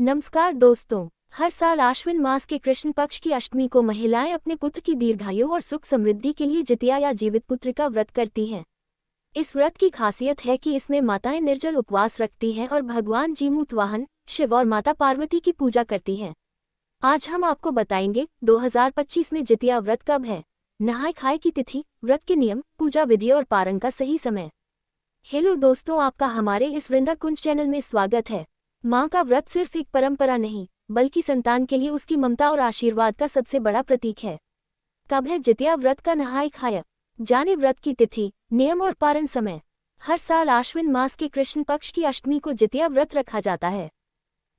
नमस्कार दोस्तों। हर साल आश्विन मास के कृष्ण पक्ष की अष्टमी को महिलाएं अपने पुत्र की दीर्घायु और सुख समृद्धि के लिए जितिया या जीवित पुत्र का व्रत करती हैं। इस व्रत की खासियत है कि इसमें माताएं निर्जल उपवास रखती हैं और भगवान जीमूत वाहन शिव और माता पार्वती की पूजा करती हैं। आज हम आपको बताएंगे 2025 में जितिया व्रत कब है, नहाय खाए की तिथि, व्रत के नियम, पूजा विधि और पारण का सही समय। हेलो दोस्तों, आपका हमारे इस वृंदा कुंज चैनल में स्वागत है। माँ का व्रत सिर्फ एक परंपरा नहीं, बल्कि संतान के लिए उसकी ममता और आशीर्वाद का सबसे बड़ा प्रतीक है। कब है जितिया व्रत का नहाय खाया? जाने व्रत की तिथि, नियम और पारण समय। हर साल आश्विन मास के कृष्ण पक्ष की अष्टमी को जितिया व्रत रखा जाता है।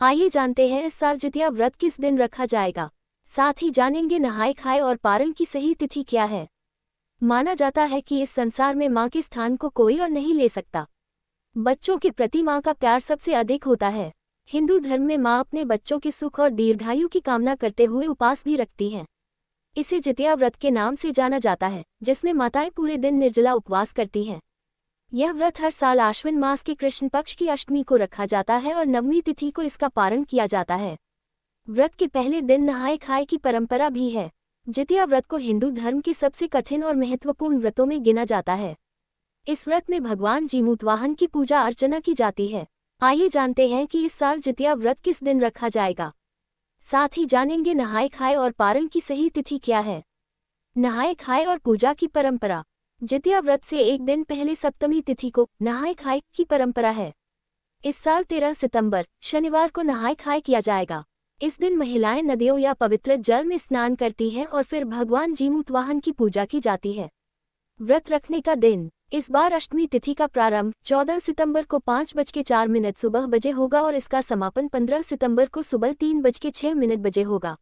आइए जानते हैं इस साल जितिया व्रत किस दिन रखा जाएगा। साथ ही जानेंगे नहाय खाए और पारण की सही तिथि क्या है। माना जाता है कि इस संसार में माँ के स्थान को कोई और नहीं ले सकता। बच्चों के प्रति माँ का प्यार सबसे अधिक होता है। हिंदू धर्म में माँ अपने बच्चों के सुख और दीर्घायु की कामना करते हुए उपवास भी रखती हैं। इसे जितिया व्रत के नाम से जाना जाता है, जिसमें माताएं पूरे दिन निर्जला उपवास करती हैं। यह व्रत हर साल आश्विन मास के कृष्ण पक्ष की अष्टमी को रखा जाता है और नवमी तिथि को इसका पारण किया जाता है। व्रत के पहले दिन नहाय खाए की परंपरा भी है। जितिया व्रत को हिंदू धर्म के सबसे कठिन और महत्वपूर्ण व्रतों में गिना जाता है। इस व्रत में भगवान जीमूत वाहन की पूजा अर्चना की जाती है। आइए जानते हैं कि इस साल जितिया व्रत किस दिन रखा जाएगा। साथ ही जानेंगे नहाय खाए और पारण की सही तिथि क्या है। नहाय खाए और पूजा की परंपरा। जितिया व्रत से एक दिन पहले सप्तमी तिथि को नहाय खाए की परंपरा है। इस साल 13 सितंबर शनिवार को नहाय खाए किया जाएगा। इस दिन महिलाएं नदियों या पवित्र जल में स्नान करती हैं और फिर भगवान जीमूत वाहन की पूजा की जाती है। व्रत रखने का दिन। इस बार अष्टमी तिथि का प्रारंभ 14 सितंबर को 5:04 सुबह बजे होगा और इसका समापन 15 सितंबर को सुबह 3:06 बजे होगा।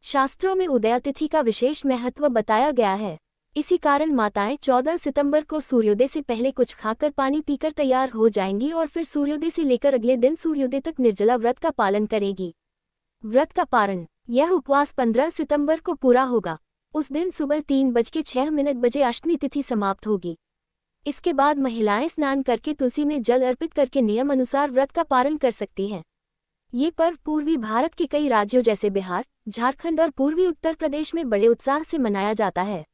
शास्त्रों में उदया तिथि का विशेष महत्व बताया गया है। इसी कारण माताएं 14 सितंबर को सूर्योदय से पहले कुछ खाकर पानी पीकर तैयार हो जाएंगी और फिर सूर्योदय से लेकर अगले दिन सूर्योदय तक निर्जला व्रत का पालन करेगी। व्रत का पारण। यह उपवास 15 सितंबर को पूरा होगा। उस दिन सुबह 3:06 बजे अष्टमी तिथि समाप्त होगी। इसके बाद महिलाएं स्नान करके तुलसी में जल अर्पित करके नियम अनुसार व्रत का पारण कर सकती हैं। ये पर्व पूर्वी भारत के कई राज्यों जैसे बिहार, झारखंड और पूर्वी उत्तर प्रदेश में बड़े उत्साह से मनाया जाता है।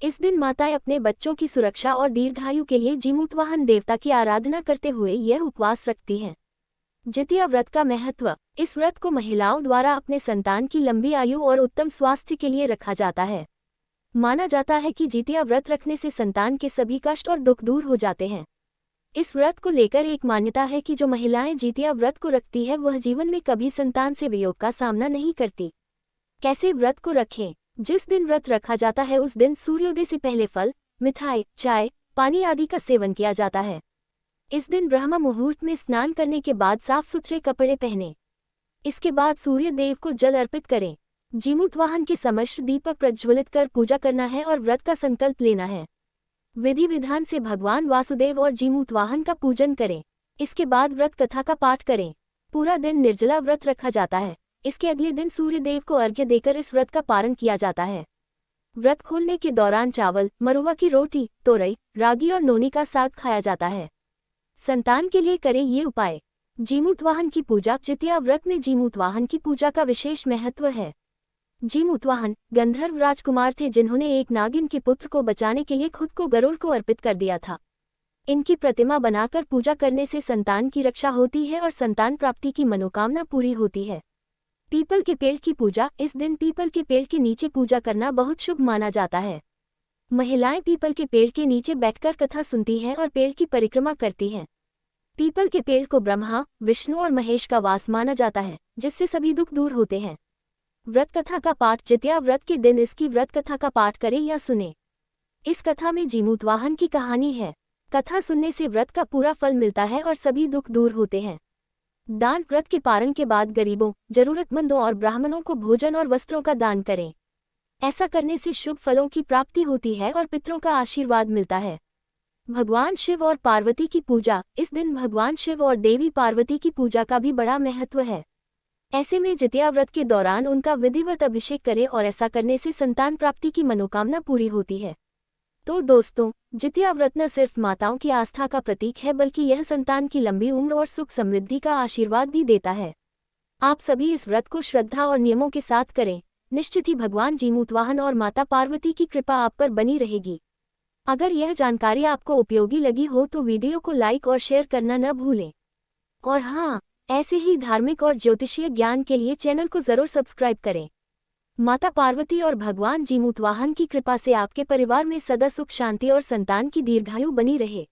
इस दिन माताएं अपने बच्चों की सुरक्षा और दीर्घायु के लिए जीमूत वाहन देवता की आराधना करते हुए यह उपवास रखती हैं। जितिया व्रत का महत्व। इस व्रत को महिलाओं द्वारा अपने संतान की लंबी आयु और उत्तम स्वास्थ्य के लिए रखा जाता है। माना जाता है कि जितिया व्रत रखने से संतान के सभी कष्ट और दुख दूर हो जाते हैं। इस व्रत को लेकर एक मान्यता है कि जो महिलाएं जितिया व्रत को रखती है वह जीवन में कभी संतान से वियोग का सामना नहीं करती। कैसे व्रत को रखें? जिस दिन व्रत रखा जाता है उस दिन सूर्योदय से पहले फल, मिठाई, चाय, पानी आदि का सेवन किया जाता है। इस दिन ब्रह्म मुहूर्त में स्नान करने के बाद साफ सुथरे कपड़े पहनें। इसके बाद सूर्य देव को जल अर्पित करें। जीमूत वाहन के समक्ष दीपक प्रज्वलित कर पूजा करना है और व्रत का संकल्प लेना है। विधि विधान से भगवान वासुदेव और जीमूत वाहन का पूजन करें। इसके बाद व्रत कथा का पाठ करें। पूरा दिन निर्जला व्रत रखा जाता है। इसके अगले दिन सूर्य देव को अर्घ्य देकर इस व्रत का पारण किया जाता है। व्रत खोलने के दौरान चावल, मरुआ की रोटी, तोरई, रागी और नोनी का साग खाया जाता है। संतान के लिए करें ये उपाय। जीमूत वाहन की पूजा। जितिया व्रत में जीमूत वाहन की पूजा का विशेष महत्व है। जीमूत वाहन गंधर्व राजकुमार थे जिन्होंने एक नागिन के पुत्र को बचाने के लिए खुद को गरुड़ को अर्पित कर दिया था। इनकी प्रतिमा बनाकर पूजा करने से संतान की रक्षा होती है और संतान प्राप्ति की मनोकामना पूरी होती है। पीपल के पेड़ की पूजा। इस दिन पीपल के पेड़ के नीचे पूजा करना बहुत शुभ माना जाता है। महिलाएं पीपल के पेड़ के नीचे बैठकर कथा सुनती हैं और पेड़ की परिक्रमा करती हैं। पीपल के पेड़ को ब्रह्मा, विष्णु और महेश का वास माना जाता है, जिससे सभी दुख दूर होते हैं। व्रत कथा का पाठ। जितिया व्रत के दिन इसकी व्रत कथा का पाठ करें या सुने। इस कथा में जीमूत वाहन की कहानी है। कथा सुनने से व्रत का पूरा फल मिलता है और सभी दुख दूर होते हैं। दान। व्रत के पारण के बाद गरीबों, जरूरतमंदों और ब्राह्मणों को भोजन और वस्त्रों का दान करें। ऐसा करने से शुभ फलों की प्राप्ति होती है और पितरों का आशीर्वाद मिलता है। भगवान शिव और पार्वती की पूजा। इस दिन भगवान शिव और देवी पार्वती की पूजा का भी बड़ा महत्व है। ऐसे में जितिया व्रत के दौरान उनका विधिवत अभिषेक करें और ऐसा करने से संतान प्राप्ति की मनोकामना पूरी होती है। तो दोस्तों, जितिया व्रत न सिर्फ माताओं की आस्था का प्रतीक है बल्कि यह संतान की लंबी उम्र और सुख समृद्धि का आशीर्वाद भी देता है। आप सभी इस व्रत को श्रद्धा और नियमों के साथ करें। निश्चित ही भगवान जीमूतवाहन और माता पार्वती की कृपा आप पर बनी रहेगी। अगर यह जानकारी आपको उपयोगी लगी हो तो वीडियो को लाइक और शेयर करना न भूलें। और हाँ, ऐसे ही धार्मिक और ज्योतिषीय ज्ञान के लिए चैनल को जरूर सब्सक्राइब करें। माता पार्वती और भगवान जीमूतवाहन की कृपा से आपके परिवार में सदा सुख शांति और संतान की दीर्घायु बनी रहे।